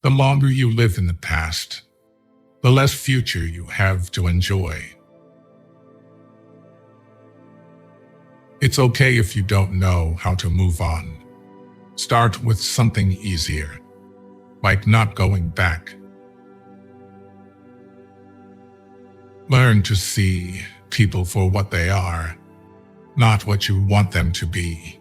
The longer you live in the past, the less future you have to enjoy. It's okay if you don't know how to move on. Start with something easier, like not going back. Learn to see people for what they are, not what you want them to be.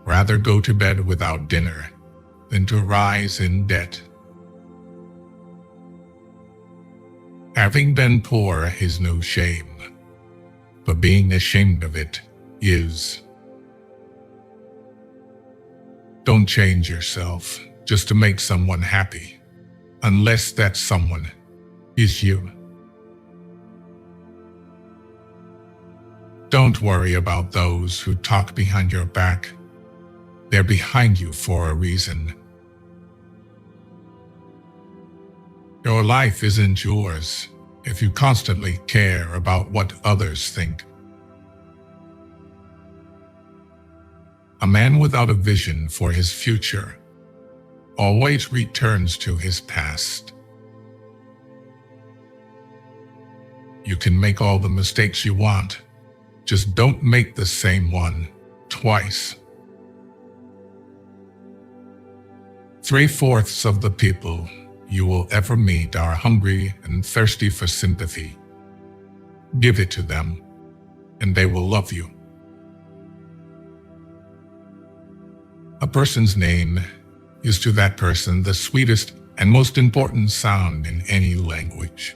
Rather go to bed without dinner than to rise in debt. Having been poor is no shame, but being ashamed of it is. Don't change yourself just to make someone happy, unless that someone is you. Don't worry about those who talk behind your back. They're behind you for a reason. Your life isn't yours if you constantly care about what others think. A man without a vision for his future always returns to his past. You can make all the mistakes you want, just don't make the same one twice. 3/4 of the people you will ever meet are hungry and thirsty for sympathy. Give it to them, and they will love you. A person's name is to that person the sweetest and most important sound in any language.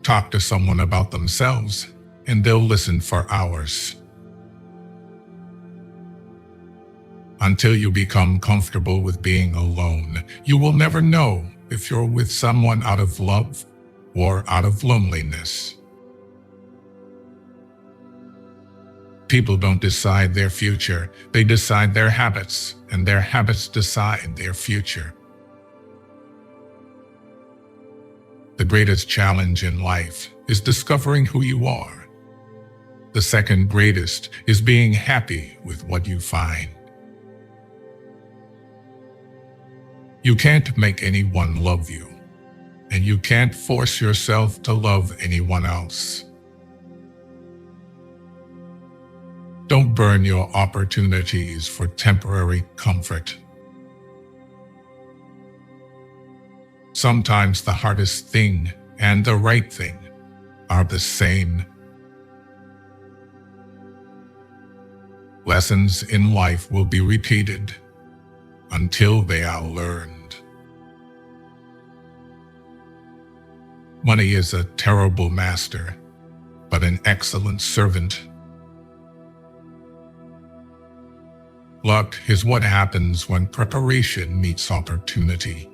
Talk to someone about themselves, and they'll listen for hours. Until you become comfortable with being alone, you will never know if you're with someone out of love or out of loneliness. People don't decide their future, they decide their habits, and their habits decide their future. The greatest challenge in life is discovering who you are. The second greatest is being happy with what you find. You can't make anyone love you, and you can't force yourself to love anyone else. Don't burn your opportunities for temporary comfort. Sometimes the hardest thing and the right thing are the same. Lessons in life will be repeated until they are learned. Money is a terrible master, but an excellent servant. Luck is what happens when preparation meets opportunity.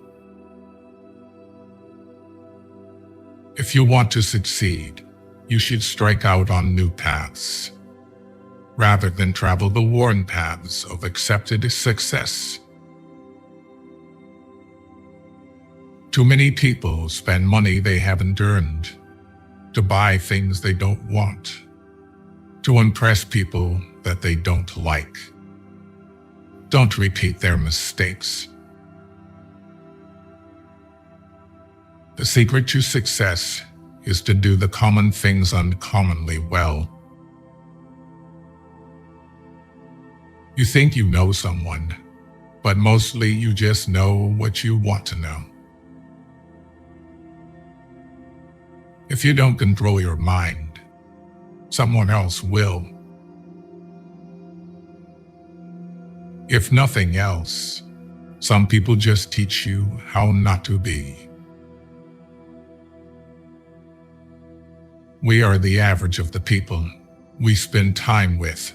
If you want to succeed, you should strike out on new paths, rather than travel the worn paths of accepted success. Too many people spend money they haven't earned, to buy things they don't want, to impress people that they don't like. Don't repeat their mistakes. The secret to success is to do the common things uncommonly well. You think you know someone, but mostly you just know what you want to know. If you don't control your mind, someone else will. If nothing else, some people just teach you how not to be. We are the average of the people we spend time with.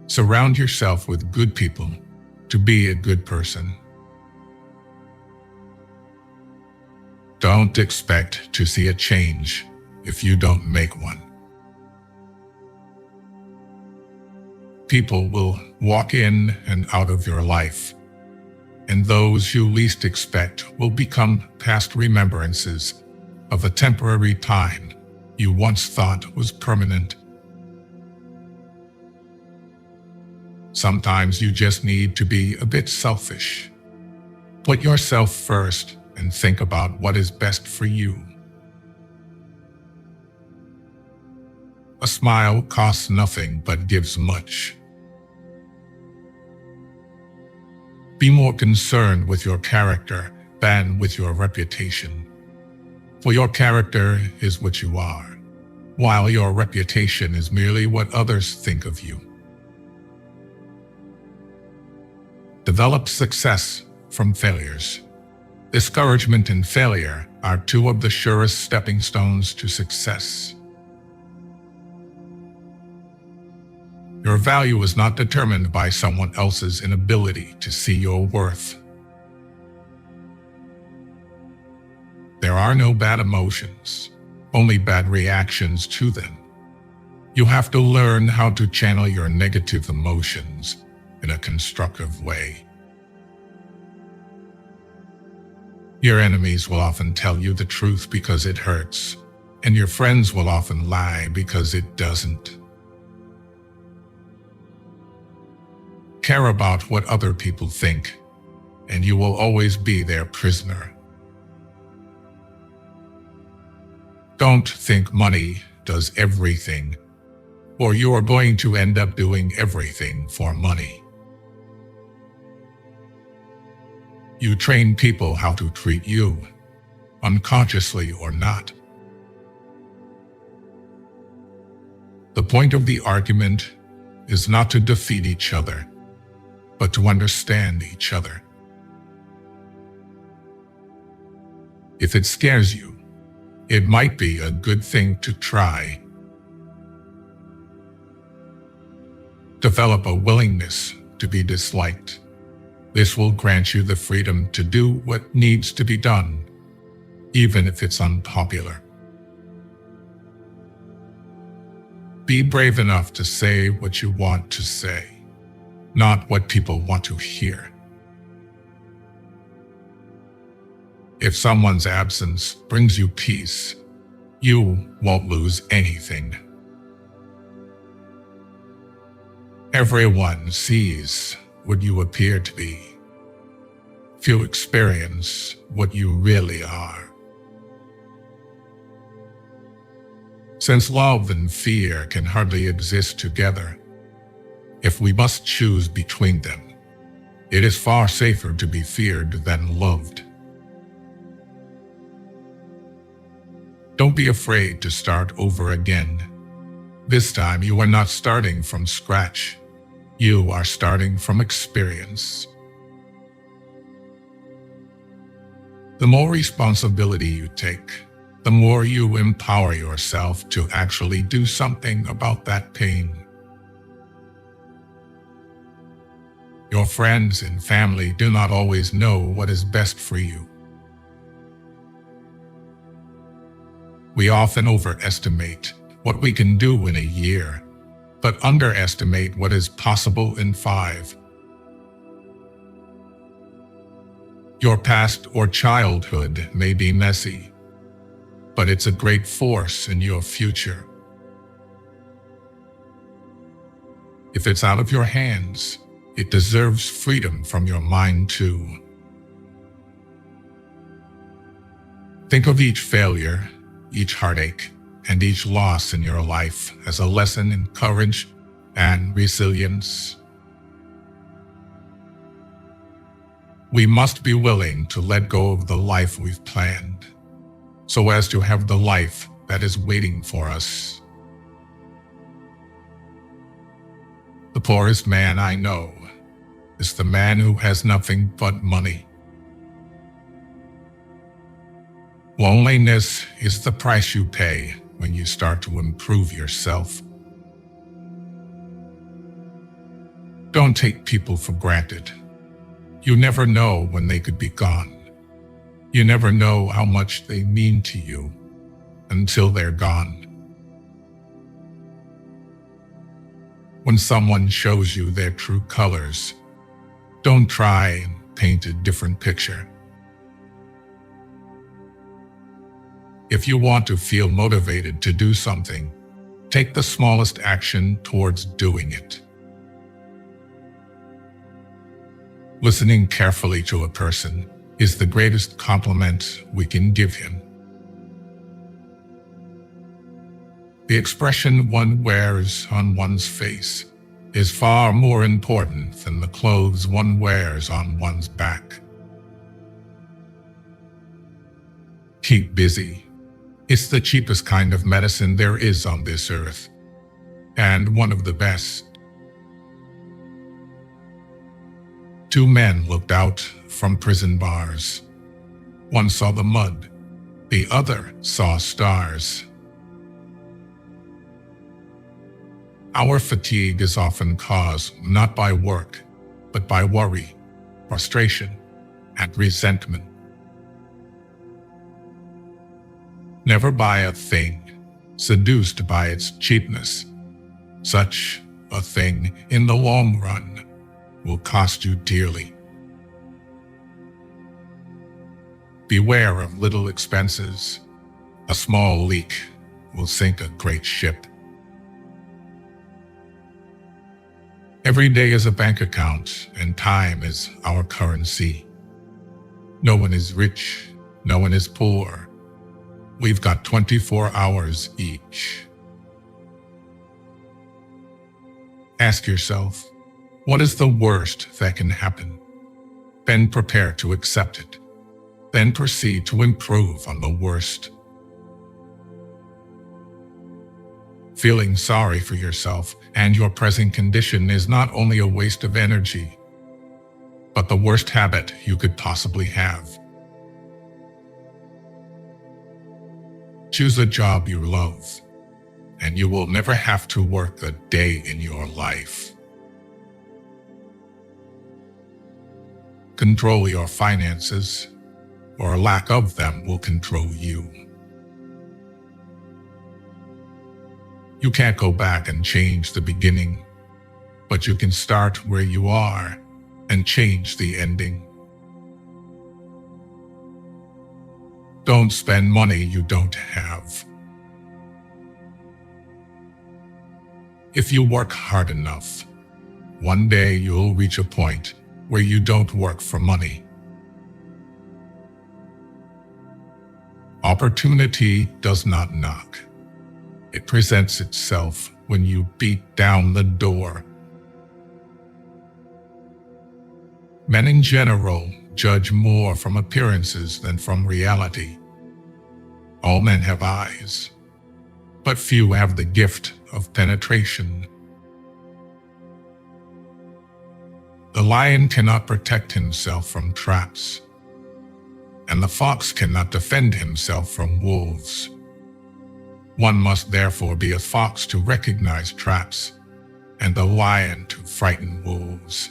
Surround yourself with good people to be a good person. Don't expect to see a change if you don't make one. People will walk in and out of your life, and those you least expect will become past remembrances of a temporary time you once thought was permanent. Sometimes you just need to be a bit selfish. Put yourself first and think about what is best for you. A smile costs nothing but gives much. Be more concerned with your character than with your reputation. For your character is what you are, while your reputation is merely what others think of you. Develop success from failures. Discouragement and failure are two of the surest stepping stones to success. Your value is not determined by someone else's inability to see your worth. There are no bad emotions, only bad reactions to them. You have to learn how to channel your negative emotions in a constructive way. Your enemies will often tell you the truth because it hurts, and your friends will often lie because it doesn't. Care about what other people think, and you will always be their prisoner. Don't think money does everything, or you are going to end up doing everything for money. You train people how to treat you, unconsciously or not. The point of the argument is not to defeat each other, but to understand each other. If it scares you, it might be a good thing to try. Develop a willingness to be disliked. This will grant you the freedom to do what needs to be done, even if it's unpopular. Be brave enough to say what you want to say, not what people want to hear. If someone's absence brings you peace, you won't lose anything. Everyone sees what you appear to be. Few experience what you really are. Since love and fear can hardly exist together, if we must choose between them, it is far safer to be feared than loved. Don't be afraid to start over again. This time you are not starting from scratch. You are starting from experience. The more responsibility you take, the more you empower yourself to actually do something about that pain. Your friends and family do not always know what is best for you. We often overestimate what we can do in a year, but underestimate what is possible in 5. Your past or childhood may be messy, but it's a great force in your future. If it's out of your hands, it deserves freedom from your mind too. Think of each failure, each heartache, and each loss in your life as a lesson in courage and resilience. We must be willing to let go of the life we've planned, so as to have the life that is waiting for us. The poorest man I know is the man who has nothing but money. Loneliness is the price you pay when you start to improve yourself. Don't take people for granted. You never know when they could be gone. You never know how much they mean to you until they're gone. When someone shows you their true colors, don't try and paint a different picture. If you want to feel motivated to do something, take the smallest action towards doing it. Listening carefully to a person is the greatest compliment we can give him. The expression one wears on one's face is far more important than the clothes one wears on one's back. Keep busy. It's the cheapest kind of medicine there is on this earth, and one of the best. Two men looked out from prison bars. One saw the mud, the other saw stars. Our fatigue is often caused not by work, but by worry, frustration, and resentment. Never buy a thing seduced by its cheapness. Such a thing, in the long run, will cost you dearly. Beware of little expenses. A small leak will sink a great ship. Every day is a bank account, and time is our currency. No one is rich, no one is poor. We've got 24 hours each. Ask yourself, what is the worst that can happen? Then prepare to accept it. Then proceed to improve on the worst. Feeling sorry for yourself and your present condition is not only a waste of energy, but the worst habit you could possibly have. Choose a job you love, and you will never have to work a day in your life. Control your finances, or a lack of them will control you. You can't go back and change the beginning, but you can start where you are and change the ending. Don't spend money you don't have. If you work hard enough, one day you'll reach a point where you don't work for money. Opportunity does not knock. It presents itself when you beat down the door. Men in general judge more from appearances than from reality. All men have eyes, but few have the gift of penetration. The lion cannot protect himself from traps, and the fox cannot defend himself from wolves. One must therefore be a fox to recognize traps, and a lion to frighten wolves.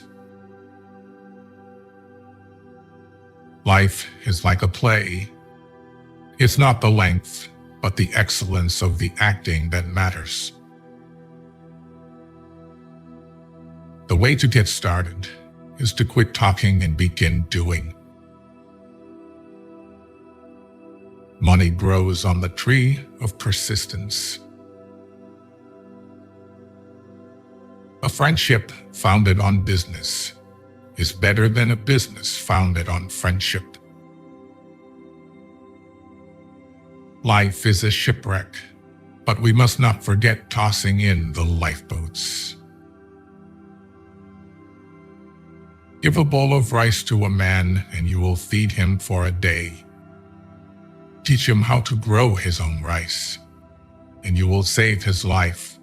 Life is like a play. It's not the length, but the excellence of the acting that matters. The way to get started is to quit talking and begin doing. Money grows on the tree of persistence. A friendship founded on business is better than a business founded on friendship. Life is a shipwreck, but we must not forget tossing in the lifeboats. Give a bowl of rice to a man and you will feed him for a day. Teach him how to grow his own rice, and you will save his life